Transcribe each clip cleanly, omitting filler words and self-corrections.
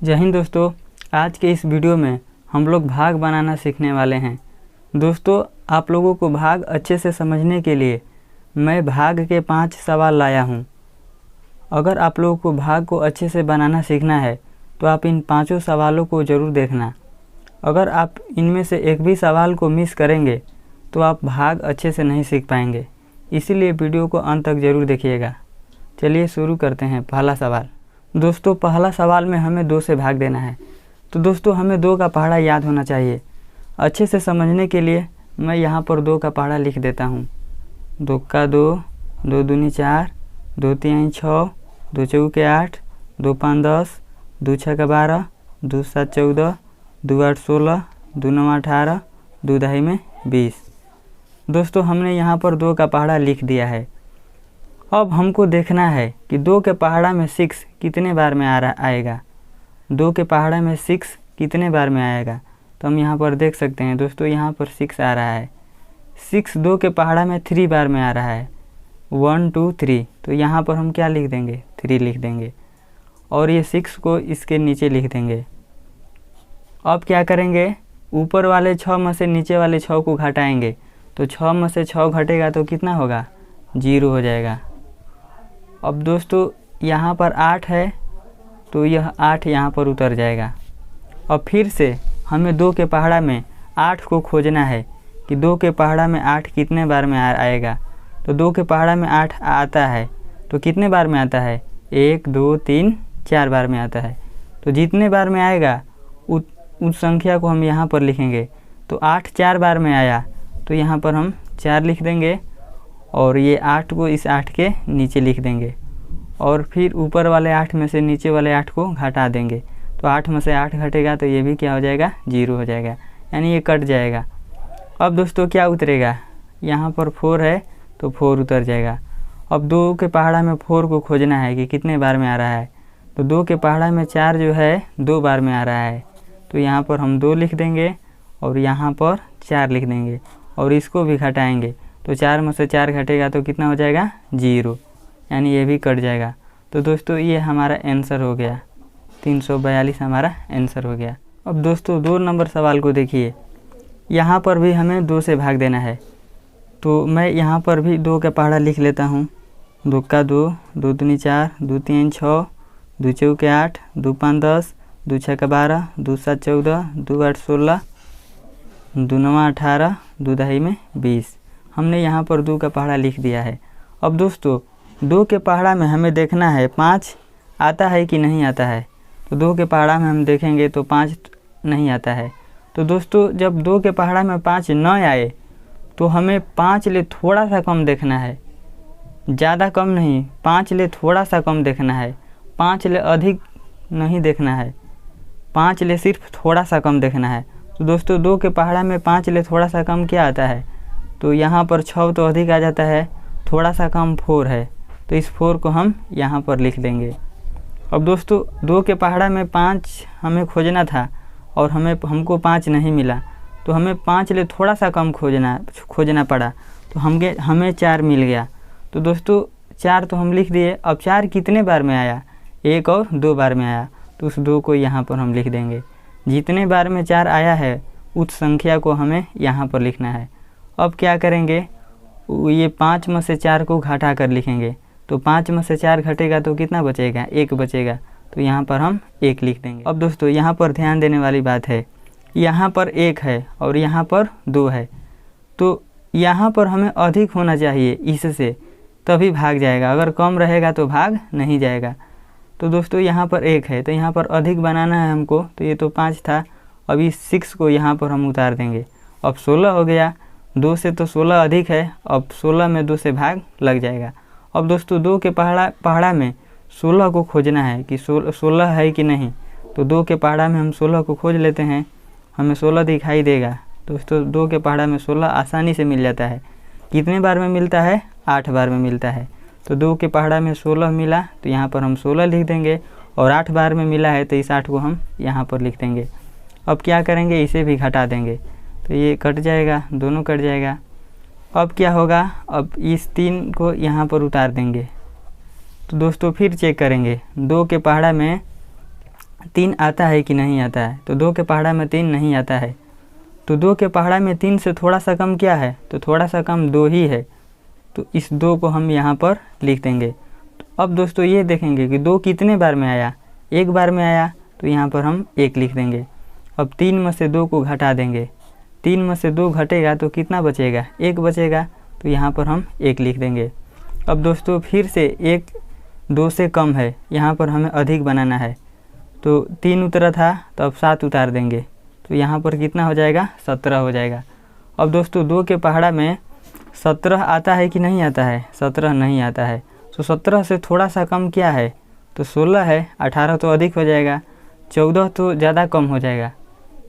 जय हिंद दोस्तों। आज के इस वीडियो में हम लोग भाग बनाना सीखने वाले हैं। दोस्तों, आप लोगों को भाग अच्छे से समझने के लिए मैं भाग के 5 सवाल लाया हूं। अगर आप लोगों को भाग को अच्छे से बनाना सीखना है तो आप इन 5 सवालों को ज़रूर देखना। अगर आप इनमें से एक भी सवाल को मिस करेंगे तो आप भाग अच्छे से नहीं सीख पाएंगे। इसीलिए वीडियो को अंत तक ज़रूर देखिएगा। चलिए शुरू करते हैं। पहला सवाल। दोस्तों, पहला सवाल में हमें 2 से भाग देना है। तो दोस्तों, हमें 2 का पहाड़ा याद होना चाहिए। अच्छे से समझने के लिए मैं यहाँ पर 2 का पहाड़ा लिख देता हूँ। 2 का 2, 2 दूनी 4, 2 तीन 6, 2 चौके 8, 2 5 10, 2 6 12, 2 7 14, 2 8 16, 2 9 18, 2 दही में 20। दोस्तों, हमने यहाँ पर 2 का पहाड़ा लिख दिया है। अब हमको देखना है कि 2 के पहाड़ा में 6 कितने बार में आएगा। 2 के पहाड़ा में 6 कितने बार में आएगा, तो हम यहाँ पर देख सकते हैं। दोस्तों, यहाँ पर 6 आ रहा है। 6 2 के पहाड़ा में 3 बार में आ रहा है। 1 2 3, तो यहाँ पर हम क्या लिख देंगे, 3 लिख देंगे और ये 6 को इसके नीचे लिख देंगे। अब क्या करेंगे, ऊपर वाले 6 में से नीचे वाले 6 को घटाएंगे। तो 6 में से 6 घटेगा तो कितना होगा, 0 हो जाएगा। अब दोस्तों, यहाँ पर 8 है तो यह 8 यहाँ पर उतर जाएगा। अब फिर से हमें 2 के पहाड़ा में 8 को खोजना है कि 2 के पहाड़ा में 8 कितने बार में आएगा। तो 2 के पहाड़ा में 8 आता है तो कितने बार में आता है, 1 2 3 4 बार में आता है। तो जितने बार में आएगा उस संख्या को हम यहाँ पर लिखेंगे। तो 8 4 बार में आया तो यहाँ पर हम 4 लिख देंगे और ये 8 को इस 8 के नीचे लिख देंगे और फिर ऊपर वाले 8 में से नीचे वाले 8 को घटा देंगे। तो 8 में से 8 घटेगा तो ये भी क्या हो जाएगा, 0 हो जाएगा, यानी ये कट जाएगा। अब दोस्तों क्या उतरेगा, यहाँ पर 4 है तो 4 उतर जाएगा। अब 2 के पहाड़ा में 4 को खोजना है कि कितने बार में आ रहा है। तो 2 के पहाड़ा में 4 जो है 2 बार में आ रहा है। तो यहाँ पर हम 2 लिख देंगे और यहाँ पर 4 लिख देंगे और इसको भी घटाएंगे। तो 4 में से 4 घटेगा तो कितना हो जाएगा, 0, यानी ये भी कट जाएगा। तो दोस्तों, ये हमारा आंसर हो गया, 342 हमारा आंसर हो गया। अब दोस्तों 2 नंबर सवाल को देखिए। यहाँ पर भी हमें 2 से भाग देना है। तो मैं यहाँ पर भी 2 का पहाड़ा लिख लेता हूँ। 2 का 2, 2 दूनी 4, 2 तीन 6, 2 चौके 8, 2 5 10, 2 6 12, 2 7 14, 2 8 16, 2 9 18, 2 दही में 20। हमने यहाँ पर 2 का पहाड़ा लिख दिया है। अब दोस्तों 2 के पहाड़ा में हमें देखना है 5 आता है कि नहीं आता है। तो 2 के पहाड़ा में हम देखेंगे तो 5 नहीं आता है। तो दोस्तों, जब 2 के पहाड़ा में 5 न आए तो हमें 5 ले थोड़ा सा कम देखना है, ज़्यादा कम नहीं, 5 ले थोड़ा सा कम देखना है। 5 ले अधिक नहीं देखना है, 5 ले सिर्फ थोड़ा सा कम देखना है। तो दोस्तों 2 के पहाड़ा में 5 ले थोड़ा सा कम क्या आता है, तो यहाँ पर 6 तो अधिक आ जाता है, थोड़ा सा कम 4 है। तो इस 4 को हम यहाँ पर लिख देंगे। अब दोस्तों 2 के पहाड़ा में 5 हमें खोजना था और हमको 5 नहीं मिला। तो हमें 5 ले थोड़ा सा कम खोजना पड़ा। तो हमें 4 मिल गया। तो दोस्तों 4 तो हम लिख दिए। अब 4 कितने बार में आया, 1 और 2 बार में आया। तो उस 2 को यहाँ पर हम लिख देंगे। जितने बार में 4 आया है उस संख्या को हमें यहाँ पर लिखना है। अब क्या करेंगे, ये 5 में से 4 को घटा कर लिखेंगे। तो 5 में से 4 घटेगा तो कितना बचेगा, 1 बचेगा। तो यहाँ पर हम 1 लिख देंगे। अब दोस्तों यहाँ पर ध्यान देने वाली बात है, यहाँ पर 1 है और यहाँ पर 2 है। तो यहाँ पर हमें अधिक होना चाहिए इससे, तभी भाग जाएगा। अगर कम रहेगा तो भाग नहीं जाएगा। तो दोस्तों यहाँ पर 1 है तो यहाँ पर अधिक बनाना है हमको। तो ये तो 5 था, अभी 6 को यहाँ पर हम उतार देंगे। अब 16 हो गया। 2 से तो 16 अधिक है, अब 16 में 2 से भाग लग जाएगा। अब दोस्तों 2 के पहाड़ा में 16 को खोजना है कि 16 है कि नहीं। तो 2 के पहाड़ा में हम 16 को खोज लेते हैं, हमें 16 दिखाई देगा। दोस्तों 2 के पहाड़ा में 16 आसानी से मिल जाता है। कितने बार में मिलता है, 8 बार में मिलता है। तो 2 के पहाड़ा में 16 मिला तो यहाँ पर हम 16 लिख देंगे और 8 बार में मिला है तो इस 8 को हम यहाँ पर लिख देंगे। अब क्या करेंगे, इसे भी घटा देंगे। तो ये कट जाएगा, दोनों कट जाएगा। अब क्या होगा, अब इस 3 को यहाँ पर उतार देंगे। तो दोस्तों फिर चेक करेंगे, 2 के पहाड़ा में 3 आता है कि नहीं आता है, तो 2 के पहाड़ा में 3 नहीं आता है। तो 2 के पहाड़ा में 3 से थोड़ा सा कम क्या है, तो थोड़ा सा कम 2 ही है। तो इस 2 को हम यहाँ पर लिख देंगे। तो अब दोस्तों ये देखेंगे कि 2 कितने बार में आया, एक बार में आया, तो यहाँ पर हम 1 लिख देंगे। अब 3 में से 2 को घटा देंगे, 3 में से 2 घटेगा तो कितना बचेगा, 1 बचेगा, तो यहाँ पर हम 1 लिख देंगे। अब दोस्तों फिर से 1 2 से कम है, यहाँ पर हमें अधिक बनाना है। तो 3 उतरा था तो अब 7 उतार देंगे, तो यहाँ पर कितना हो जाएगा, 17 हो जाएगा। अब दोस्तों 2 के पहाड़ा में 17 आता है कि नहीं आता है, 17 नहीं आता है। तो 17 से थोड़ा सा कम क्या है, तो 16 है, 18 तो अधिक हो जाएगा, 14 तो ज़्यादा कम हो जाएगा।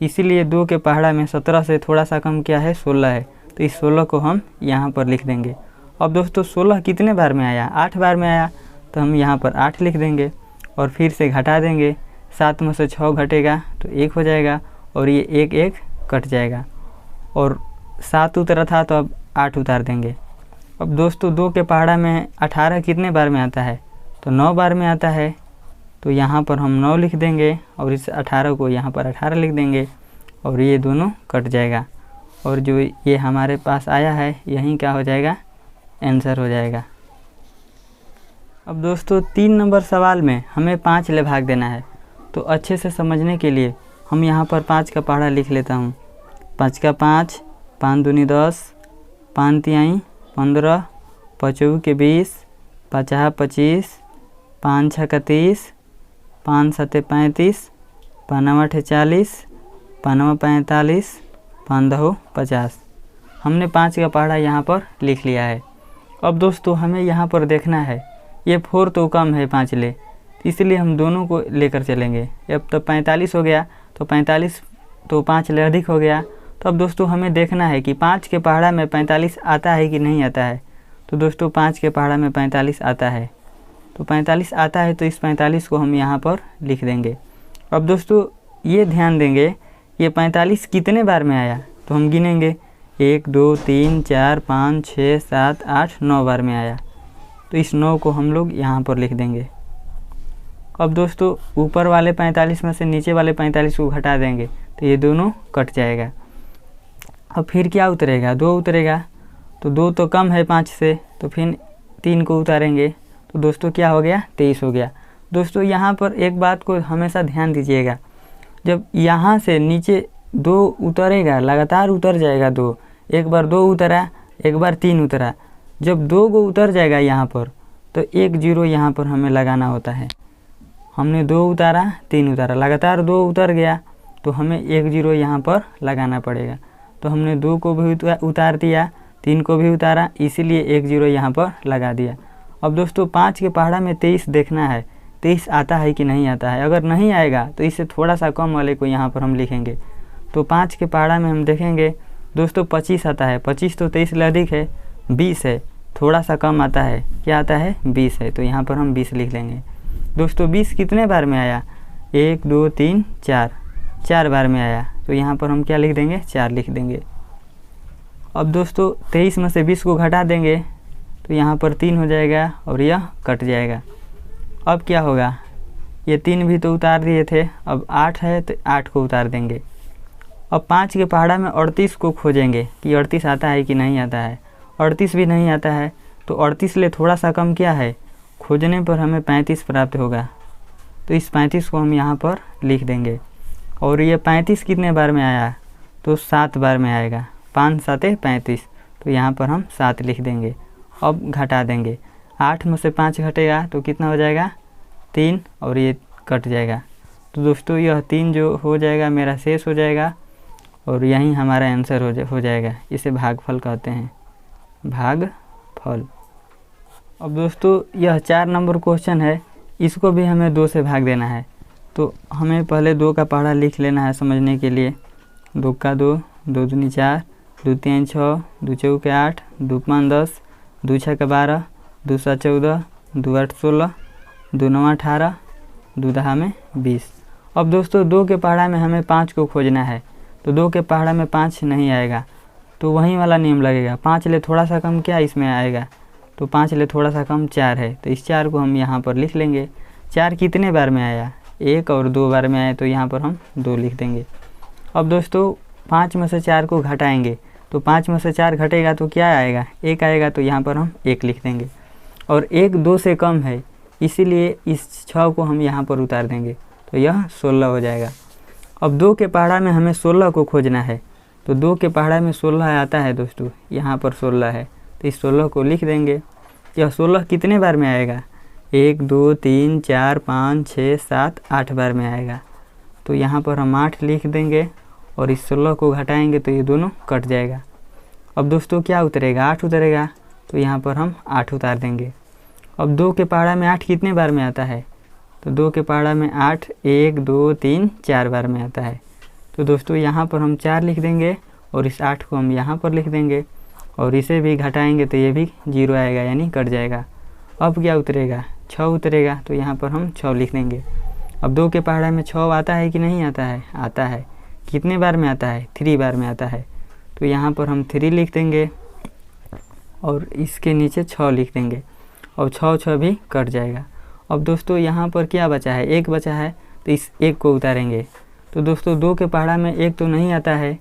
इसीलिए 2 के पहाड़ा में 17 से थोड़ा सा कम क्या है, 16 है। तो इस 16 को हम यहाँ पर लिख देंगे। अब दोस्तों 16 कितने बार में आया, 8 बार में आया, तो हम यहाँ पर 8 लिख देंगे और फिर से घटा देंगे। 7 में से 6 घटेगा तो 1 हो जाएगा और ये 1 1 कट जाएगा और 7 उतरा था तो अब 8 उतार देंगे। अब दोस्तों 2 के पहाड़ा में 18 कितने बार में आता है, तो 9 बार में आता है। तो यहाँ पर हम 9 लिख देंगे और इस 18 को यहाँ पर 18 लिख देंगे और ये दोनों कट जाएगा और जो ये हमारे पास आया है यहीं क्या हो जाएगा, आंसर हो जाएगा। अब दोस्तों 3 नंबर सवाल में हमें 5 ले भाग देना है। तो अच्छे से समझने के लिए हम यहाँ पर 5 का पहाड़ा लिख लेता हूँ। 5 का 5, 5 दूनी 10, 5 तिहाई 15, 5 चौके के 20, 5 25, 5 छक्का 30, 5 सत्ते 35, 5 आठे 40, 5 45, 5 दहो 50। हमने 5 का पहाड़ा यहाँ पर लिख लिया है। अब दोस्तों हमें यहाँ पर देखना है, ये 4 तो कम है 5 ले, इसलिए हम दोनों को लेकर चलेंगे। अब तो 45 हो गया, तो 45 तो 5 ले अधिक हो गया। तो अब दोस्तों हमें देखना है कि 5 के पहाड़ा में 45 आता है कि नहीं आता है। तो दोस्तों 5 के पहाड़ा में 45 आता है, तो 45 आता है, तो इस 45 को हम यहाँ पर लिख देंगे। अब दोस्तों ये ध्यान देंगे, ये 45 कितने बार में आया, तो हम गिनेंगे 1 2 3 4 5 6 7 8 9 बार में आया। तो इस 9 को हम लोग यहाँ पर लिख देंगे। अब दोस्तों ऊपर वाले 45 में से नीचे वाले 45 को घटा देंगे तो ये दोनों कट जाएगा। अब फिर क्या उतरेगा, 2 उतरेगा, तो 2 तो कम है 5 से, तो फिर 3 को उतारेंगे, तो दोस्तों क्या हो गया, 23 हो गया। दोस्तों यहाँ पर एक बात को हमेशा ध्यान दीजिएगा, जब यहाँ से नीचे 2 उतरेगा, लगातार उतर जाएगा 2, एक बार 2 उतरा, एक बार 3 उतरा, जब 2 को उतर जाएगा यहाँ पर तो 1 0 यहाँ पर हमें लगाना होता है। हमने 2 उतारा, 3 उतारा, लगातार 2 उतर गया तो हमें 1 0 यहाँ पर लगाना पड़ेगा। तो हमने 2 को भी उतार दिया, 3 को भी उतारा, इसीलिए 1 0 यहाँ पर लगा दिया। अब दोस्तों 5 के पहाड़ा में 23 देखना है, 23 आता है कि नहीं आता है। अगर नहीं आएगा तो इससे थोड़ा सा कम वाले को यहाँ पर हम लिखेंगे। तो 5 के पहाड़ा में हम देखेंगे दोस्तों 25 आता है, 25 तो 23 से अधिक है, 20 है, थोड़ा सा कम आता है, क्या आता है, 20 है, तो यहाँ पर हम 20 लिख लेंगे। दोस्तों 20 कितने बार में आया, 1 2 3 4 बार में आया, तो यहाँ पर हम क्या लिख देंगे, 4 लिख देंगे। अब दोस्तों 23 में से 20 को घटा देंगे तो यहाँ पर 3 हो जाएगा और यह कट जाएगा। अब क्या होगा, ये 3 भी तो उतार दिए थे, अब 8 है तो 8 को उतार देंगे। अब 5 के पहाड़ा में 38 को खोजेंगे कि 38 आता है कि नहीं आता है। 38 भी नहीं आता है, तो 38 ले थोड़ा सा कम क्या है, खोजने पर हमें 35 प्राप्त होगा, तो इस 35 को हम यहाँ पर लिख देंगे। और ये 35 कितने बार में आया, तो 7 बार में आएगा, 5 7 35, तो यहाँ पर हम 7 लिख देंगे। अब घटा देंगे, 8 में से 5 घटेगा तो कितना हो जाएगा, 3, और ये कट जाएगा। तो दोस्तों यह 3 जो हो जाएगा मेरा शेष हो जाएगा और यहीं हमारा आंसर हो जाएगा। इसे भागफल कहते हैं, भागफल। अब दोस्तों यह 4 नंबर क्वेश्चन है, इसको भी हमें 2 से भाग देना है। तो हमें पहले 2 का पहाड़ा लिख लेना है समझने के लिए। 2 का 2, 2 दूनी 4, 2 3 6, 2 चौके 8, 2 5 10, 2 छक्का 12, 2 7 14, 2 8 16, 2 9 18, 2 10 में 20। अब दोस्तों 2 के पहाड़ा में हमें 5 को खोजना है, तो 2 के पहाड़ा में 5 नहीं आएगा, तो वहीं वाला नियम लगेगा। 5 ले थोड़ा सा कम क्या इसमें आएगा, तो 5 ले थोड़ा सा कम 4 है, तो इस 4 को हम यहाँ पर लिख लेंगे। 4 कितने बार में आया, 1 और 2 बार में आया तो यहाँ पर हम 2 लिख देंगे। अब दोस्तों 5 में से 4 को घटाएंगे तो 5 में से 4 घटेगा तो क्या आएगा, 1 आएगा, तो यहाँ पर हम 1 लिख देंगे। और 1 2 से कम है इसीलिए इस 6 को हम यहाँ पर उतार देंगे तो यह 16 हो जाएगा। अब 2 के पहाड़ा में हमें 16 को खोजना है तो 2 के पहाड़ा में 16 आता है दोस्तों, यहाँ पर 16 है तो इस 16 को लिख देंगे। यह 16 कितने बार में आएगा, 1 2 3 4 5 6 7 8 बार में आएगा तो यहाँ पर हम 8 लिख देंगे और इस 16 को घटाएंगे तो ये दोनों कट जाएगा। अब दोस्तों क्या उतरेगा, 8 उतरेगा तो यहाँ पर हम 8 उतार देंगे। अब 2 के पहाड़ा में 8 कितने बार में आता है, तो 2 के पहाड़ा में 8 1 2 3 4 बार में आता है तो दोस्तों यहाँ पर हम 4 लिख देंगे और इस 8 को हम यहाँ पर लिख देंगे और इसे भी घटाएंगे तो ये भी 0 आएगा यानी कट जाएगा। अब क्या उतरेगा, 6 उतरेगा तो यहाँ पर हम 6 लिख देंगे। अब 2 के पहाड़ा में 6 आता है कि नहीं आता है, आता है। कितने बार में आता है, 3 बार में आता है तो यहाँ पर हम 3 लिख देंगे और इसके नीचे 6 लिख देंगे और 6 भी कट जाएगा। अब दोस्तों यहाँ पर क्या बचा है, 1 बचा है तो इस 1 को उतारेंगे तो दोस्तों 2 के पहाड़ा में 1 तो नहीं आता है,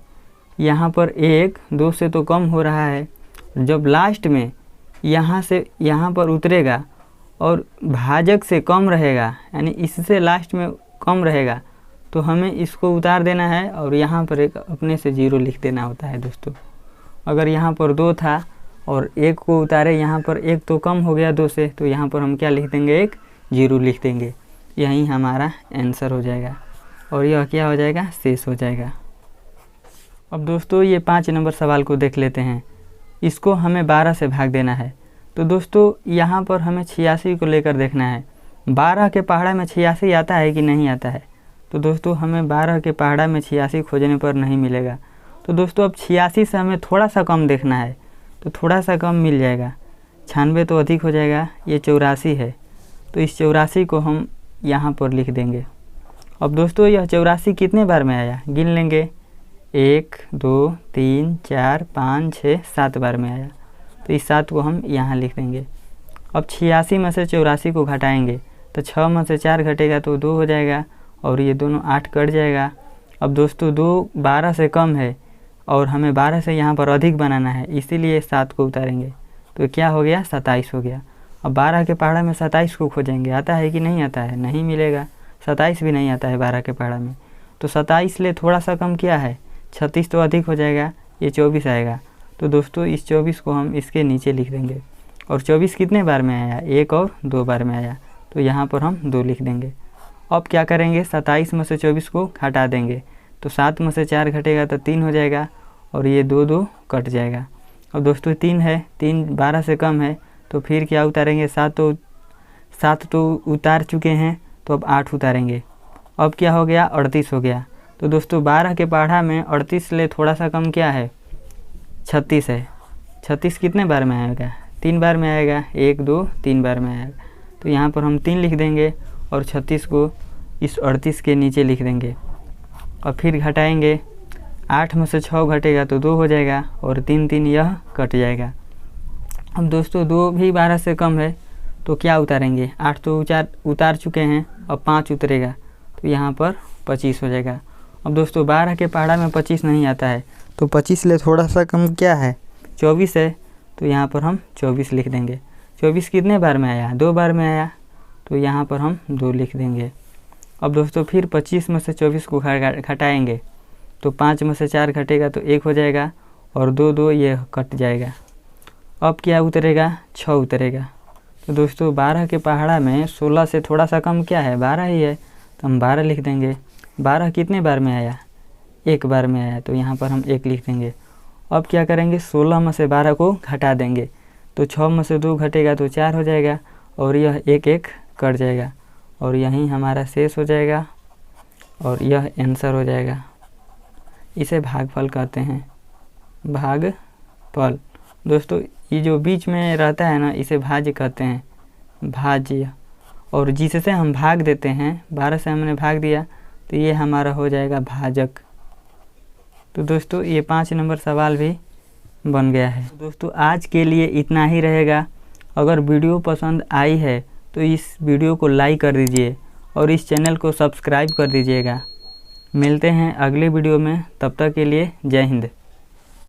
यहाँ पर 1 2 से तो कम हो रहा है। जब लास्ट में यहाँ से यहाँ पर उतरेगा और भाजक से कम रहेगा यानी इससे लास्ट में कम रहेगा तो हमें इसको उतार देना है और यहाँ पर एक अपने से 0 लिख देना होता है दोस्तों। अगर यहाँ पर 2 था और 1 को उतारे, यहाँ पर 1 तो कम हो गया 2 से तो यहाँ पर हम क्या लिख देंगे, एक 0 लिख देंगे। यही हमारा आंसर हो जाएगा और यह क्या हो जाएगा, शेष हो जाएगा। अब दोस्तों ये 5 नंबर सवाल को देख लेते हैं। इसको हमें 12 से भाग देना है तो दोस्तों यहाँ पर हमें 86 को लेकर देखना है। 12 के पहाड़ा में 86 आता है कि नहीं आता है, तो दोस्तों हमें 12 के पहाड़ा में 86 खोजने पर नहीं मिलेगा। तो दोस्तों अब 86 से हमें थोड़ा सा कम देखना है तो थोड़ा सा कम मिल जाएगा, 96 तो अधिक हो जाएगा, ये 84 है तो इस 84 को हम यहाँ पर लिख देंगे। अब दोस्तों यह 84 कितने बार में आया, गिन लेंगे, 1 2 3 4 5 6 7 बार में आया तो इस 7 को हम यहाँ लिख देंगे। अब 86 में से 84 को घटाएंगे तो 6 में से 4 घटेगा तो 2 हो जाएगा और ये दोनों 8 कट जाएगा। अब दोस्तों 2 12 से कम है और हमें 12 से यहाँ पर अधिक बनाना है इसीलिए 7 को उतारेंगे तो क्या हो गया, 27 हो गया। अब 12 के पहाड़ा में 27 को खोजेंगे, आता है कि नहीं आता है, नहीं मिलेगा, 27 भी नहीं आता है 12 के पहाड़ा में। तो 27 ले थोड़ा सा कम क्या है, 36 तो अधिक हो जाएगा, ये 24 आएगा। तो दोस्तों इस 24 को हम इसके नीचे लिख देंगे और 24 कितने बार में आया, 1 और 2 बार में आया तो यहाँ पर हम 2 लिख देंगे। अब क्या करेंगे, 27 में से 24 को हटा देंगे तो 7 में से 4 घटेगा तो 3 हो जाएगा और ये 2 2 कट जाएगा। अब दोस्तों 3 है, 3 12 से कम है तो फिर क्या उतारेंगे, 7 तो उतार चुके हैं तो अब 8 उतारेंगे। अब क्या हो गया, 38 हो गया। तो दोस्तों 12 के पहाड़ा में 38 ले थोड़ा सा कम क्या है, 36 है। 36 कितने बार में आएगा, 3 बार में आएगा, 1 2 3 बार में आएगा तो यहाँ पर हम 3 लिख देंगे और 36 को इस 38 के नीचे लिख देंगे और फिर घटाएंगे, 8 में से 6 घटेगा तो 2 हो जाएगा और 3 3 यह कट जाएगा। अब दोस्तों 2 भी 12 से कम है तो क्या उतारेंगे, 8 तो उतार चुके हैं, अब 5 उतरेगा तो यहाँ पर 25 हो जाएगा। अब दोस्तों 12 के पहाड़ा में 25 नहीं आता है तो 25 ले थोड़ा सा कम क्या है, 24 है तो यहाँ पर हम 24 लिख देंगे। 24 कितने बार में आया, 2 बार में आया तो यहाँ पर हम 2 लिख देंगे। अब दोस्तों फिर 25 में से 24 को घटाएंगे तो 5 में से 4 घटेगा तो 1 हो जाएगा और 2 2 ये कट जाएगा। अब क्या उतरेगा, 6 उतरेगा। तो दोस्तों 12 के पहाड़ा में 16 से थोड़ा सा कम क्या है, 12 ही है तो हम 12 लिख देंगे। 12 कितने बार में आया, 1 बार में आया तो यहाँ पर हम 1 लिख देंगे। अब क्या करेंगे, 16 में से 12 को घटा देंगे तो 6 में से 2 घटेगा तो 4 हो जाएगा और यह 1 1 कट जाएगा और यहीं हमारा शेष हो जाएगा और यह आंसर हो जाएगा। इसे भागफल कहते हैं, भागफल। दोस्तों ये जो बीच में रहता है ना, इसे भाज्य कहते हैं, भाज्य। और जिससे हम भाग देते हैं, 12 से हमने भाग दिया तो ये हमारा हो जाएगा भाजक। तो दोस्तों ये 5 नंबर सवाल भी बन गया है। दोस्तों आज के लिए इतना ही रहेगा। अगर वीडियो पसंद आई है तो इस वीडियो को लाइक कर दीजिए और इस चैनल को सब्सक्राइब कर दीजिएगा। मिलते हैं अगले वीडियो में, तब तक के लिए जय हिंद।